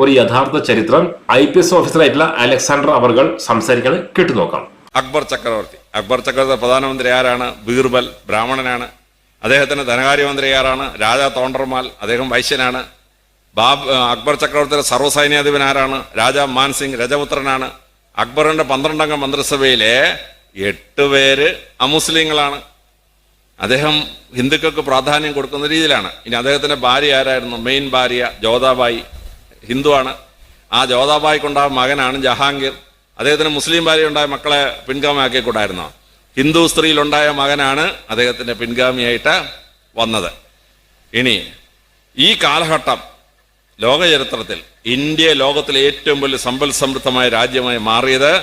ഒരു യഥാർത്ഥ ചരിത്രം IPS ഓഫീസറായിട്ടുള്ള അലക്സാണ്ടർ അവർകൾ സംസാരിക്കുന്നത് കേട്ടുനോക്കാം. അക്ബർ ചക്രവർത്തി പ്രധാനമന്ത്രി ആരാണ്? ബീർബൽ, ബ്രാഹ്മണനാണ്. അദ്ദേഹത്തിന് ധനകാര്യമന്ത്രി ആരാണ്? രാജാ തോണ്ടർമാൽ, അദ്ദേഹം വൈശ്യനാണ്. അക്ബർ ചക്രവർത്തിയുടെ സർവ്വസൈന്യാധിപൻ ആരാണ്? രാജാ മാൻസിംഗ്, രജപുത്രനാണ്. അക്ബറിന്റെ 12 അംഗ മന്ത്രിസഭയിലെ 8 പേര് അമുസ്ലിങ്ങളാണ്. അദ്ദേഹം ഹിന്ദുക്കൾക്ക് പ്രാധാന്യം കൊടുക്കുന്ന രീതിയിലാണ്. ഇനി അദ്ദേഹത്തിന്റെ ഭാര്യ ആരായിരുന്നു? മെയിൻ ഭാര്യ ജോധാബായി, ഹിന്ദുവാണ്. ആ ജോധാബായിക്കുണ്ടായ മകനാണ് ജഹാംഗീർ. അദ്ദേഹത്തിന് മുസ്ലിം ഭാര്യ ഉണ്ടായ മക്കളെ പിൻഗാമിയാക്കിക്കൂടായിരുന്നോ? ഹിന്ദു സ്ത്രീയിലുണ്ടായ മകനാണ് അദ്ദേഹത്തിന്റെ പിൻഗാമിയായിട്ട് വന്നത്. ഇനി ഈ കാലഘട്ടം ലോക ചരിത്രത്തിൽ ഇന്ത്യ ലോകത്തിലെ ഏറ്റവും വലിയ സമ്പൽ സമൃദ്ധമായ രാജ്യമായി മാറിയത്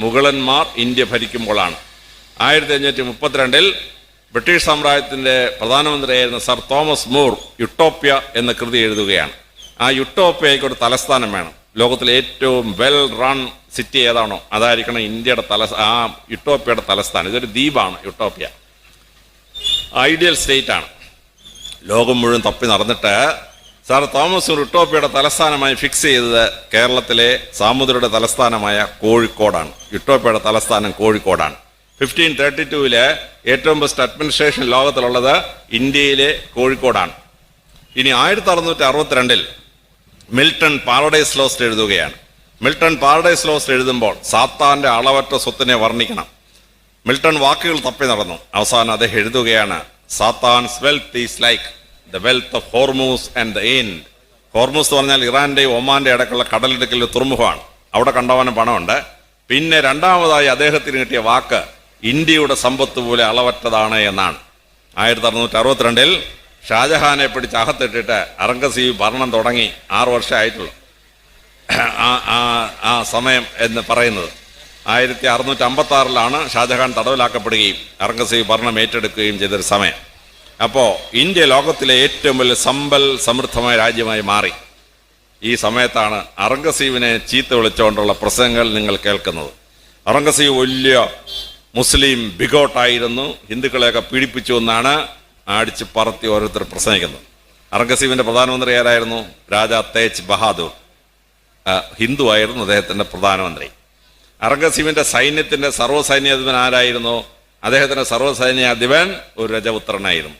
മുഗളന്മാർ ഇന്ത്യ ഭരിക്കുമ്പോഴാണ്. 1532 ബ്രിട്ടീഷ് സാമ്രാജ്യത്തിന്റെ പ്രധാനമന്ത്രിയായിരുന്ന സർ തോമസ് മൂർ യുട്ടോപ്യ എന്ന കൃതി എഴുതുകയാണ്. ആ യുട്ടോപ്യയ്ക്ക് ഒരു തലസ്ഥാനം വേണം. ലോകത്തിലെ ഏറ്റവും വെൽ റൺ സിറ്റി ഏതാണോ അതായിരിക്കണം ഇന്ത്യയുടെ ആ യുട്ടോപ്യയുടെ തലസ്ഥാനം. ഇതൊരു ദ്വീപാണ് യുട്ടോപ്യ. ഐഡിയൽ സ്റ്റേറ്റ് ആണ്. ലോകം മുഴുവൻ തപ്പി നടന്നിട്ട് സാർ തോമസ് യുട്ടോപ്യയുടെ തലസ്ഥാനമായി ഫിക്സ് ചെയ്തത് കേരളത്തിലെ സാമുദ്രയുടെ തലസ്ഥാനമായ കോഴിക്കോടാണ്. യുട്ടോപ്യയുടെ തലസ്ഥാനം കോഴിക്കോടാണ്. 1532 ഏറ്റവും ബെസ്റ്റ് അഡ്മിനിസ്ട്രേഷൻ ലോകത്തിലുള്ളത് ഇന്ത്യയിലെ കോഴിക്കോടാണ്. ഇനി 1662 മിൽട്ടൺ പാരഡൈസ് ലോസ്റ്റ് എഴുതുകയാണ്. മിൽട്ടൺ പാരഡൈസ് ലോസ്റ്റ് എഴുതുമ്പോൾ സാത്താന്റെ അളവറ്റ സ്വത്തിനെ വർണ്ണിക്കണം. മിൽട്ടൺ വാക്കുകൾ തപ്പി നടന്നു. അവസാനം അദ്ദേഹം എഴുതുകയാണ്, Satan's wealth is like the wealth of Hormuz and the end. Hormuz എന്ന് പറഞ്ഞാൽ ഇറാന്റെയും ഒമാന്റെ ഇടയ്ക്കുള്ള കടലിടുക്കിലെ തുറമുഖമാണ്. അവിടെ കണ്ടവന് പണമുണ്ട്. പിന്നെ രണ്ടാമതായി അദ്ദേഹത്തിന് കിട്ടിയ വാക്ക് ഇന്ത്യയുടെ സമ്പത്ത് പോലെ അളവറ്റതാണ് എന്നാണ്. 1662 ഷാജഹാനെ പിടിച്ച് അകത്തിട്ടിട്ട് ഔറംഗസീബ് ഭരണം തുടങ്ങി 6 വർഷം ആയിട്ടുള്ളൂ ആ സമയം എന്ന് പറയുന്നത്. 1656 ഷാജഹാൻ തടവിലാക്കപ്പെടുകയും ഔറംഗസീബ് ഭരണം ഏറ്റെടുക്കുകയും ചെയ്തൊരു സമയം. അപ്പോൾ ഇന്ത്യ ലോകത്തിലെ ഏറ്റവും വലിയ സമ്പൽ സമൃദ്ധമായ രാജ്യമായി മാറി. ഈ സമയത്താണ് ഔറംഗസീബിനെ ചീത്ത വിളിച്ചുകൊണ്ടുള്ള പ്രസംഗങ്ങൾ നിങ്ങൾ കേൾക്കുന്നത്. ഔറംഗസീബ് വലിയ മുസ്ലിം ബിഗോട്ടായിരുന്നു, ഹിന്ദുക്കളെയൊക്കെ പീഡിപ്പിച്ചു എന്നാണ് അടിച്ച് പറത്തി ഓരോരുത്തർ പ്രസംഗിക്കുന്നത്. ഔറംഗസീബിന്റെ പ്രധാനമന്ത്രി ആരായിരുന്നു? രാജാ തേജ് ബഹാദൂർ, ഹിന്ദു ആയിരുന്നു അദ്ദേഹത്തിന്റെ പ്രധാനമന്ത്രി. ഔറംഗസീബിന്റെ സൈന്യത്തിന്റെ സർവ്വസൈന്യാധിപൻ ആരായിരുന്നു? അദ്ദേഹത്തിന്റെ സർവ്വസൈന്യാധിപൻ ഒരു രജപുത്രനായിരുന്നു.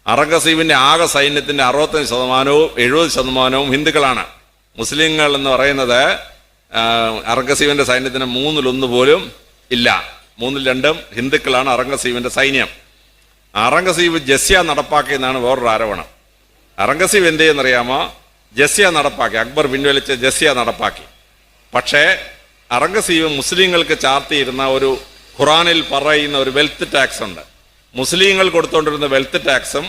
ഔറംഗസീബിന്റെ ആകെ സൈന്യത്തിന്റെ 65%, 70% ഹിന്ദുക്കളാണ്. മുസ്ലിങ്ങൾ എന്ന് പറയുന്നത് ഔറംഗസീബിന്റെ സൈന്യത്തിന് 1/3 പോലും ഇല്ല. 2/3 ഹിന്ദുക്കളാണ് ഔറംഗസീബിന്റെ സൈന്യം. ഔറംഗസീബ് ജസ്യ നടപ്പാക്കിയെന്നാണ് വേറൊരു ആരോപണം. ഔറംഗസീബ് എന്ത് ചെയ്യുന്നറിയാമോ? ജസ്യ നടപ്പാക്കി, അക്ബർ പിൻവലിച്ച് ജസ്യ നടപ്പാക്കി. പക്ഷേ ഔറംഗസീബ് മുസ്ലിങ്ങൾക്ക് ചാർത്തിയിരുന്ന ഒരു ഖുറാനിൽ പറയുന്ന ഒരു വെൽത്ത് ടാക്സ് ഉണ്ട്. മുസ്ലിങ്ങൾ കൊടുത്തുകൊണ്ടിരുന്ന വെൽത്ത് ടാക്സും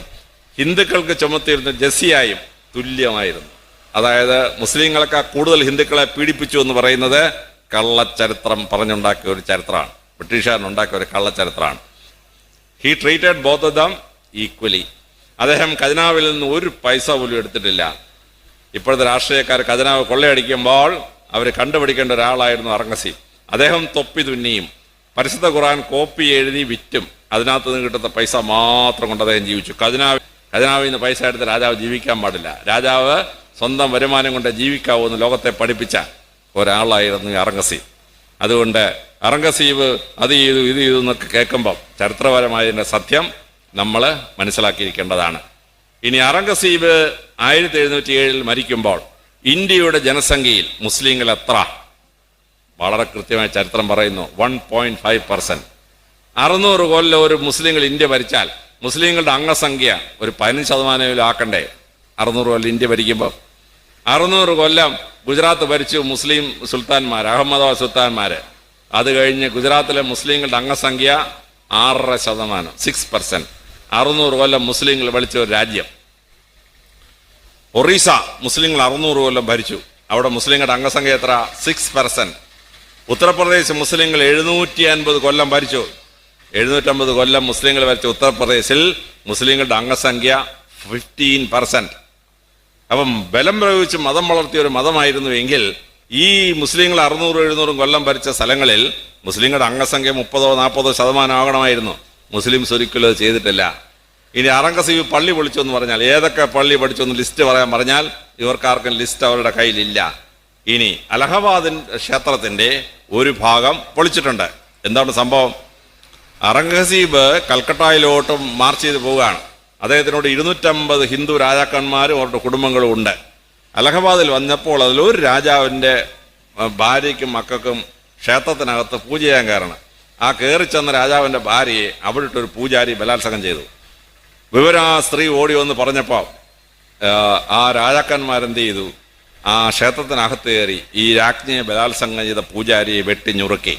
ഹിന്ദുക്കൾക്ക് ചുമത്തിയിരുന്ന ജസിയായും തുല്യമായിരുന്നു. അതായത് മുസ്ലിങ്ങളൊക്കെ കൂടുതൽ ഹിന്ദുക്കളെ പീഡിപ്പിച്ചു എന്ന് പറയുന്നത് കള്ളച്ചരിത്രം പറഞ്ഞുണ്ടാക്കിയ ഒരു ചരിത്രമാണ്. ബ്രിട്ടീഷുകാരനുണ്ടാക്കിയ ഒരു കള്ളച്ചരിത്രമാണ്. He treated both of them equally. അദ്ദേഹം ഖജനാവിൽ നിന്ന് ഒരു പൈസ പോലും എടുത്തിട്ടില്ല. ഇപ്പോഴത്തെ രാഷ്ട്രീയക്കാർ ഖജനാവ് കൊള്ളയടിക്കുമ്പോൾ അവർ കണ്ടുപിടിക്കേണ്ട ഒരാളായിരുന്നു ഔറംഗസീബ്. അദ്ദേഹം തൊപ്പി തുന്നിയും പരിശുദ്ധ ഖുർആൻ കോപ്പി എഴുതി വിറ്റും അതിനകത്ത് നിന്ന് കിട്ടുന്ന പൈസ മാത്രം കൊണ്ട് അദ്ദേഹം ജീവിച്ചു. ഖജനാവിൽ നിന്ന് പൈസ എടുത്ത് രാജാവ് ജീവിക്കാൻ പാടില്ല. രാജാവ് സ്വന്തം വരുമാനം കൊണ്ട് ജീവിക്കാവൂ എന്ന് ലോകത്തെ പഠിപ്പിച്ച ഒരാളായിരുന്നു ഔറംഗസീബ്. അതുകൊണ്ട് ഔറംഗസീബ് അത് ചെയ്തു ഇത് ചെയ്തു എന്നൊക്കെ കേൾക്കുമ്പം ചരിത്രപരമായതിൻ്റെ സത്യം നമ്മൾ മനസ്സിലാക്കിയിരിക്കേണ്ടതാണ്. ഇനി ഔറംഗസീബ് 1707 മരിക്കുമ്പോൾ ഇന്ത്യയുടെ ജനസംഖ്യയിൽ മുസ്ലിങ്ങൾ എത്ര? വളരെ കൃത്യമായ ചരിത്രം പറയുന്നു, 1.5%. 600 കൊല്ലം ഒരു മുസ്ലിങ്ങൾ ഇന്ത്യ ഭരിച്ചാൽ മുസ്ലിങ്ങളുടെ അംഗസംഖ്യ ഒരു 15% ആക്കണ്ടേ? 600 കൊല്ലം ഇന്ത്യ ഭരിക്കുമ്പോൾ 600 കൊല്ലം ഗുജറാത്ത് ഭരിച്ചു മുസ്ലിം സുൽത്താൻമാർ, അഹമ്മദാബാദ് സുൽത്താൻമാർ. അത് കഴിഞ്ഞ് ഗുജറാത്തിലെ മുസ്ലിങ്ങളുടെ അംഗസംഖ്യ 6%, 6%. 600 കൊല്ലം മുസ്ലിങ്ങൾ ഭരിച്ച ഒരു രാജ്യം. ഒറീസ മുസ്ലിങ്ങൾ 600 കൊല്ലം ഭരിച്ചു. അവിടെ മുസ്ലിങ്ങളുടെ അംഗസംഖ്യ എത്ര? 6%. ഉത്തർപ്രദേശ് മുസ്ലിങ്ങൾ 750 കൊല്ലം ഭരിച്ചു. 750 കൊല്ലം മുസ്ലിങ്ങൾ ഭരിച്ച ഉത്തർപ്രദേശിൽ മുസ്ലിങ്ങളുടെ അംഗസംഖ്യ 15%. അപ്പം ബലം പ്രയോഗിച്ച് മതം വളർത്തിയ ഒരു മതമായിരുന്നു എങ്കിൽ ഈ മുസ്ലിങ്ങൾ 600-700 കൊല്ലം ഭരിച്ച സ്ഥലങ്ങളിൽ മുസ്ലിങ്ങളുടെ അംഗസംഖ്യ 30-40% ആകണമായിരുന്നു. മുസ്ലിംസ് ഒരിക്കലും അത് ചെയ്തിട്ടില്ല. ഇനി ഔറംഗസീബ് പള്ളി പൊളിച്ചു എന്ന് പറഞ്ഞാൽ ഏതൊക്കെ പള്ളി പഠിച്ചു എന്ന് ലിസ്റ്റ് പറയാൻ പറഞ്ഞാൽ ഇവർക്കാർക്കും ലിസ്റ്റ് അവരുടെ കയ്യിലില്ല. ഇനി അലഹബാദ് ക്ഷേത്രത്തിൻ്റെ ഒരു ഭാഗം പൊളിച്ചിട്ടുണ്ട്. എന്താണ് സംഭവം? ഔറംഗസീബ് കൽക്കട്ടയിലോട്ട് മാർച്ച് ചെയ്ത് പോവുകയാണ്. അദ്ദേഹത്തിനോട് 250 ഹിന്ദു രാജാക്കന്മാരും അവരുടെ കുടുംബങ്ങളും ഉണ്ട്. അലഹബാദിൽ വന്നപ്പോൾ അതിലൊരു രാജാവിൻ്റെ ഭാര്യയ്ക്കും മക്കൾക്കും ക്ഷേത്രത്തിനകത്ത് പൂജ ചെയ്യാൻ കയറണം. ആ കയറി ചെന്ന രാജാവിൻ്റെ ഭാര്യയെ അവിടെ ഇട്ടൊരു പൂജാരി ബലാത്സംഗം ചെയ്തു. വിവരം ആ സ്ത്രീ ഓടി വന്ന് പറഞ്ഞപ്പോൾ ആ രാജാക്കന്മാരെന്ത് ചെയ്തു? ആ ക്ഷേത്രത്തിനകത്ത് കയറി ഈ രാജ്ഞിയെ ബലാത്സംഗം ചെയ്ത പൂജാരിയെ വെട്ടി ഞുറുക്കി.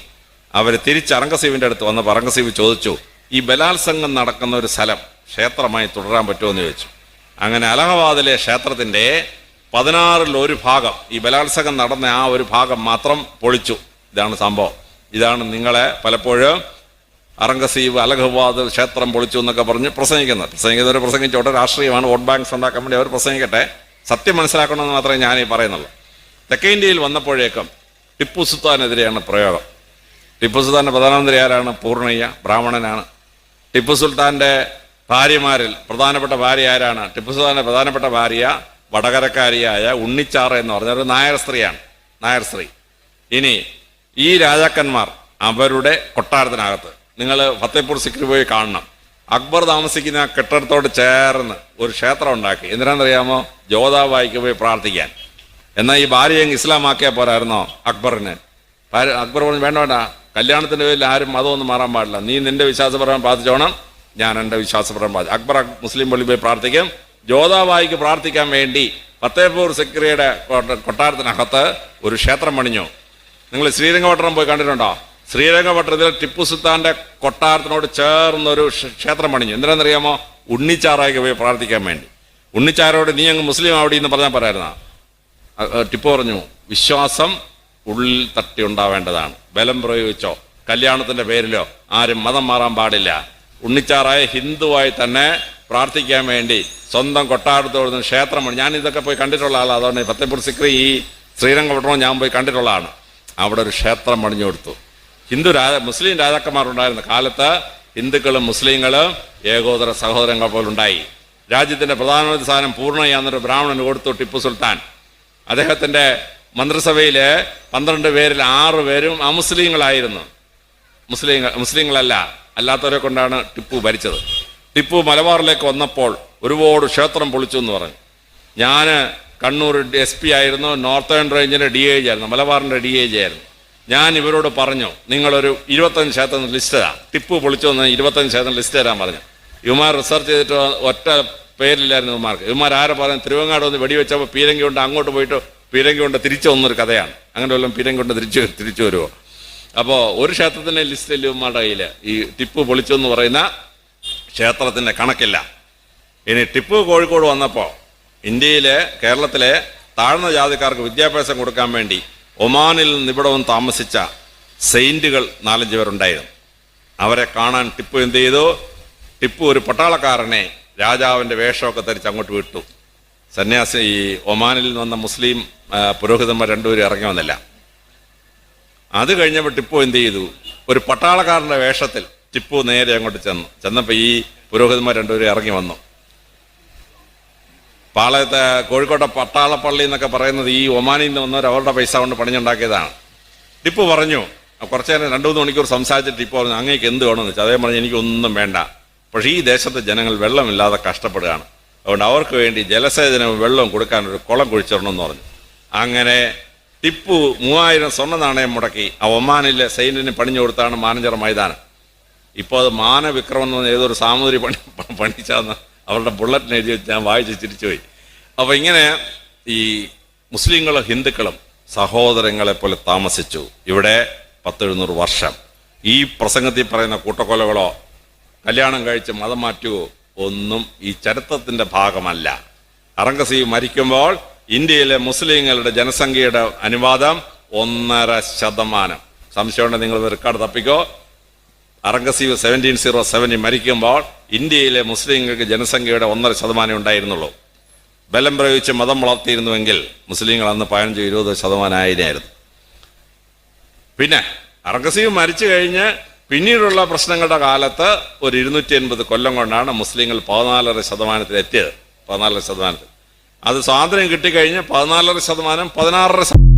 അവർ തിരിച്ച് ഔറംഗസീബിൻ്റെ അടുത്ത് വന്നപ്പോൾ ഔറംഗസീബ് ചോദിച്ചു, ഈ ബലാത്സംഗം നടക്കുന്ന ഒരു സ്ഥലം ക്ഷേത്രമായി തുടരാൻ പറ്റുമോ എന്ന് ചോദിച്ചു. അങ്ങനെ അലഹബാദിലെ ക്ഷേത്രത്തിൻ്റെ 16ൽ ഒരു ഭാഗം, ഈ ബലാത്സംഗം നടന്ന ആ ഒരു ഭാഗം മാത്രം പൊളിച്ചു. ഇതാണ് സംഭവം. ഇതാണ് നിങ്ങളെ പലപ്പോഴും ഔറംഗസീബ് അലഹബാദ് ക്ഷേത്രം പൊളിച്ചു എന്നൊക്കെ പറഞ്ഞ് പ്രസംഗിക്കുന്നവർ പ്രസംഗിച്ചോട്ടെ. രാഷ്ട്രീയമാണ്, വോട്ട് ബാങ്ക്സ് ഉണ്ടാക്കാൻ വേണ്ടി അവർ പ്രസംഗിക്കട്ടെ. സത്യം മനസ്സിലാക്കണമെന്ന് മാത്രമേ ഞാൻ ഈ പറയുന്നുള്ളൂ. തെക്കേ ഇന്ത്യയിൽ വന്നപ്പോഴേക്കും ടിപ്പു സുൽത്താനെതിരെയാണ് പ്രയോഗം. ടിപ്പു സുൽത്താൻ്റെ പ്രധാനമന്ത്രി ആരാണ്? പൂർണ്ണയ്യ, ബ്രാഹ്മണനാണ്. ടിപ്പു സുൽത്താൻ്റെ ഭാര്യമാരിൽ പ്രധാനപ്പെട്ട ഭാര്യ ആരാണ്? ടിപ്പു സുൽത്താൻ്റെ പ്രധാനപ്പെട്ട ഭാര്യ വടകരക്കാരിയായ ഉണ്ണിച്ചാറ എന്ന് പറഞ്ഞൊരു നായർ സ്ത്രീയാണ്. നായർ സ്ത്രീ. ഇനി ഈ രാജാക്കന്മാർ അവരുടെ കൊട്ടാരത്തിനകത്ത് നിങ്ങൾ ഫത്തേപൂർ സിക്രി പോയി കാണണം. അക്ബർ താമസിക്കുന്ന കെട്ടിടത്തോട് ചേർന്ന് ഒരു ക്ഷേത്രം ഉണ്ടാക്കി. എന്തിനാണെന്നറിയാമോ? ജോധാബായിക്ക് പോയി പ്രാർത്ഥിക്കാൻ. എന്നാൽ ഈ ഭാര്യയെ ഇസ്ലാമാക്കിയാൽ പോരായിരുന്നോ അക്ബറിന്? അക്ബർ പറഞ്ഞു, വേണ്ട വേണ്ട, കല്യാണത്തിൻ്റെ പേരിൽ ആരും മതമൊന്നും മാറാൻ പാടില്ല. നീ നിന്റെ വിശ്വാസപ്രകാരം പ്രാർത്ഥിച്ചോണം, ഞാൻ എൻ്റെ വിശ്വാസപ്രകാരം പ്രാർത്ഥിക്കും. അക്ബർ മുസ്ലിം പള്ളി പോയി പ്രാർത്ഥിക്കും. ജോധാബായിക്ക് പ്രാർത്ഥിക്കാൻ വേണ്ടി ഫത്തേപൂർ സിക്രിയുടെ കൊട്ടാരത്തിനകത്ത് ഒരു ക്ഷേത്രം പണിഞ്ഞു. നിങ്ങൾ ശ്രീരംഗപട്ടണം പോയി കണ്ടിട്ടുണ്ടോ? ശ്രീരംഗപട്ടണത്തിൽ ടിപ്പു സുൽത്താൻ്റെ കൊട്ടാരത്തിനോട് ചേർന്നൊരു ക്ഷേത്രം പണിഞ്ഞു. എന്തിനാണെന്നറിയാമോ? ഉണ്ണിച്ചാറായിക്ക് പോയി പ്രാർത്ഥിക്കാൻ വേണ്ടി. ഉണ്ണിച്ചാരോട് നീ അങ്ങ് മുസ്ലിം അവിടെ എന്ന് പറഞ്ഞാൽ പറയായിരുന്ന? ടിപ്പു പറഞ്ഞു, വിശ്വാസം ഉള്ളിൽ തട്ടി ഉണ്ടാവേണ്ടതാണ്. ബലം പ്രയോഗിച്ചോ കല്യാണത്തിൻ്റെ പേരിലോ ആരും മതം മാറാൻ പാടില്ല. ഉണ്ണിച്ചാറായ ഹിന്ദുവായി തന്നെ പ്രാർത്ഥിക്കാൻ വേണ്ടി സ്വന്തം കൊട്ടാരത്തോട് ക്ഷേത്രം പണി. ഞാൻ ഇതൊക്കെ പോയി കണ്ടിട്ടുള്ള ആളാണ്. അതുകൊണ്ട് ഫത്തേപൂർ സിക്രി ഈ ശ്രീരംഗപട്ടണം ഞാൻ പോയി കണ്ടിട്ടുള്ളതാണ്. അവിടെ ഒരു ക്ഷേത്രം പണിഞ്ഞു കൊടുത്തു. മുസ്ലിം രാജാക്കന്മാരുണ്ടായിരുന്ന കാലത്ത് ഹിന്ദുക്കളും മുസ്ലിങ്ങളും ഏകോദര സഹോദരങ്ങൾ പോലുണ്ടായി. രാജ്യത്തിൻ്റെ പ്രധാനമന്ത്രി സ്ഥാനം പൂർണ്ണയ്യ എന്നൊരു ബ്രാഹ്മണന് കൊടുത്തു ടിപ്പു സുൽത്താൻ. അദ്ദേഹത്തിൻ്റെ മന്ത്രിസഭയിലെ 12 പേരിൽ 6 പേരും അമുസ്ലിങ്ങളായിരുന്നു. മുസ്ലിങ്ങളല്ല, അല്ലാത്തവരെ കൊണ്ടാണ് ടിപ്പു ഭരിച്ചത്. ടിപ്പു മലബാറിലേക്ക് വന്നപ്പോൾ ഒരുപാട് ക്ഷേത്രം പൊളിച്ചു എന്ന് പറഞ്ഞു. ഞാൻ കണ്ണൂർ SP ആയിരുന്നു, നോർത്തേൺ റേഞ്ചിൻ്റെ DIG ആയിരുന്നു, മലബാറിൻ്റെ DIG ആയിരുന്നു. ഞാൻ ഇവരോട് പറഞ്ഞു, നിങ്ങളൊരു 25 ക്ഷേത്രം ലിസ്റ്റ് തരാം. ടിപ്പു പൊളിച്ചു വന്ന് 25 ക്ഷേത്രം ലിസ്റ്റ് തരാൻ പറഞ്ഞു. ഇവന്മാർ റിസർച്ച് ചെയ്തിട്ട് ഒറ്റ പേരില്ലായിരുന്നു ഇവന്മാർക്ക്. ഇവന്മാർ ആരെ പറഞ്ഞു? തിരുവങ്ങാട് ഒന്ന് വെടിവെച്ചപ്പോൾ പീരങ്കി കൊണ്ട് അങ്ങോട്ട് പോയിട്ട് പീരങ്കി കൊണ്ട് തിരിച്ചു വന്നൊരു കഥയാണ്. അങ്ങനെ വല്ലതും പീരങ്കി കൊണ്ട് തിരിച്ചു വരുമോ? അപ്പോൾ ഒരു ക്ഷേത്രത്തിൻ്റെ ലിസ്റ്റിൽ ഇവന്മാരുടെ കയ്യിൽ ഈ ടിപ്പു പൊളിച്ചു എന്ന് പറയുന്ന ക്ഷേത്രത്തിൻ്റെ കണക്കില്ല. ഇനി ടിപ്പു കോഴിക്കോട് വന്നപ്പോൾ ഇന്ത്യയിലെ കേരളത്തിലെ താഴ്ന്ന ജാതിക്കാർക്ക് വിദ്യാഭ്യാസം കൊടുക്കാൻ വേണ്ടി ഒമാനിൽ നിന്ന് ഇവിടെ വന്ന് താമസിച്ച സെയിൻറ്റുകൾ 4-5 പേരുണ്ടായിരുന്നു. അവരെ കാണാൻ ടിപ്പു എന്ത് ചെയ്തു? ടിപ്പു ഒരു പട്ടാളക്കാരനെ രാജാവിൻ്റെ വേഷമൊക്കെ ധരിച്ച് അങ്ങോട്ട് വിട്ടു. സന്യാസി ഈ ഒമാനിൽ നിന്ന് വന്ന മുസ്ലിം പുരോഹിതന്മാർ 2 പേരും ഇറങ്ങി വന്നില്ല. അത് കഴിഞ്ഞപ്പോൾ ടിപ്പു എന്ത് ചെയ്തു? ഒരു പട്ടാളക്കാരൻ്റെ വേഷത്തിൽ ടിപ്പു നേരെ അങ്ങോട്ട് ചെന്നപ്പോൾ ഈ പുരോഹിതന്മാർ 2 പേരും ഇറങ്ങി വന്നു. പാളയത്തെ കോഴിക്കോട്ടെ പട്ടാളപ്പള്ളി എന്നൊക്കെ പറയുന്നത് ഈ ഒമാനിൽ നിന്ന് വന്നവർ അവരുടെ പൈസ കൊണ്ട് പണിഞ്ഞുണ്ടാക്കിയതാണ്. ടിപ്പു പറഞ്ഞു, കുറച്ച് നേരം 2-3 മണിക്കൂർ സംസാരിച്ചിട്ട് ടിപ്പു പറഞ്ഞു, അങ്ങേക്ക് എന്ത് വേണമെന്ന് വെച്ചാൽ. അദ്ദേഹം പറഞ്ഞു, എനിക്കൊന്നും വേണ്ട, പക്ഷേ ഈ ദേശത്തെ ജനങ്ങൾ വെള്ളമില്ലാതെ കഷ്ടപ്പെടുകയാണ്, അതുകൊണ്ട് അവർക്ക് വേണ്ടി ജലസേചനവും വെള്ളവും കൊടുക്കാൻ ഒരു കുളം കുഴിച്ചിടണമെന്ന് പറഞ്ഞു. അങ്ങനെ ടിപ്പു 3000 സ്വർണ്ണ നാണയം മുടക്കി ആ ഒമാനിലെ സൈന്യത്തിന് പണിഞ്ഞു കൊടുത്താണ് മാനഞ്ചിറ മൈതാനം. ഇപ്പോൾ അത് മാനവിക്രമം എന്ന് പറഞ്ഞ ഏതൊരു സാമൂതിരി പണിച്ചാന്ന് അവരുടെ ബുള്ളറ്റിന് എഴുതി വെച്ച് ഞാൻ വായിച്ച് ചിരിച്ചുപോയി. അപ്പോൾ ഇങ്ങനെ ഈ മുസ്ലിങ്ങളും ഹിന്ദുക്കളും സഹോദരങ്ങളെ പോലെ താമസിച്ചു ഇവിടെ 10-700 വർഷം. ഈ പ്രസംഗത്തിൽ പറയുന്ന കൂട്ടക്കൊലകളോ കല്യാണം കഴിച്ച് മതം മാറ്റുകയോ ഒന്നും ഈ ചരിത്രത്തിൻ്റെ ഭാഗമല്ല. ഔറംഗസീബ് മരിക്കുമ്പോൾ ഇന്ത്യയിലെ മുസ്ലിങ്ങളുടെ ജനസംഖ്യയുടെ അനുപാതം 1.5%. സംശയമുണ്ടെങ്കിൽ നിങ്ങൾ റെക്കോർഡ് തപ്പിക്കോ. ഔറംഗസീബ് 1707 മരിക്കുമ്പോൾ ഇന്ത്യയിലെ മുസ്ലിങ്ങൾക്ക് ജനസംഖ്യയുടെ 1.5% ഉണ്ടായിരുന്നുള്ളൂ. ബലം പ്രയോഗിച്ച് മതം വളർത്തിയിരുന്നുവെങ്കിൽ മുസ്ലിങ്ങൾ അന്ന് 15-20% ആയിരുന്നു. പിന്നെ ഔറംഗസീബ് മരിച്ചു കഴിഞ്ഞ് പിന്നീടുള്ള പ്രശ്നങ്ങളുടെ കാലത്ത് ഒരു 280 കൊല്ലം കൊണ്ടാണ് മുസ്ലിങ്ങൾ 14.5% എത്തിയത്. 14%. അത് സ്വാതന്ത്ര്യം കിട്ടിക്കഴിഞ്ഞ് 14.5%, 16%